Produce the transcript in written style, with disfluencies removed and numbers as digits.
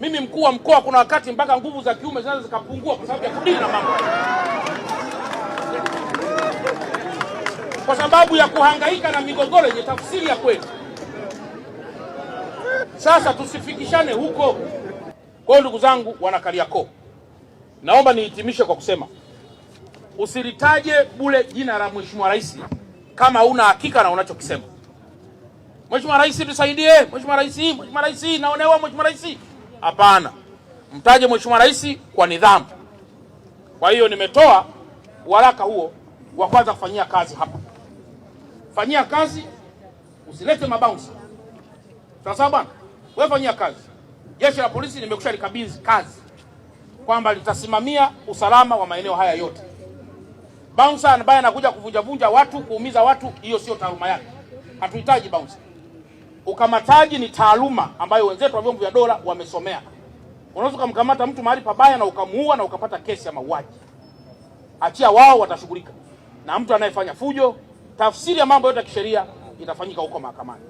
Mimi mkuu wa mkoa, kuna wakati mpaka nguvu za kiume zinaweza zikapungua kwa sababu ya kudili na mambo, kwa sababu ya kuhangaika na migogoro yenye tafsiri ya kweli. Sasa tusifikishane huko. Kwa hiyo ndugu zangu wana Kariakoo, naomba nihitimishe kwa kusema usilitaje bure jina la Mheshimiwa Rais kama huna hakika na unachokisema. Mheshimiwa Rais tusaidie, Mheshimiwa Rais, Mheshimiwa Rais, naonewa Mheshimiwa Rais. Hapana, mtaje Mheshimiwa Rais kwa nidhamu. Kwa hiyo nimetoa waraka huo wa kwanza kufanyia kazi hapa. Fanyia kazi, usilete mabounce. Sawa bwana? Wewe fanyia kazi. Jeshi la polisi nimekusha likabidhi kazi kwamba litasimamia usalama wa maeneo haya yote. Bouncer ambaye anakuja kuvunja watu, kuumiza watu, hiyo sio taaluma yake. Hatuhitaji bouncer. Ukamataji ni taaluma ambayo wenzetu wa vyombo vya dola wamesomea. Unaweza kumkamata mtu mahali pabaya na ukamuua na ukapata kesi ya mauaji. Achia wao, watashughulika. Na mtu anayefanya fujo, tafsiri ya mambo yote ya kisheria itafanyika huko mahakamani.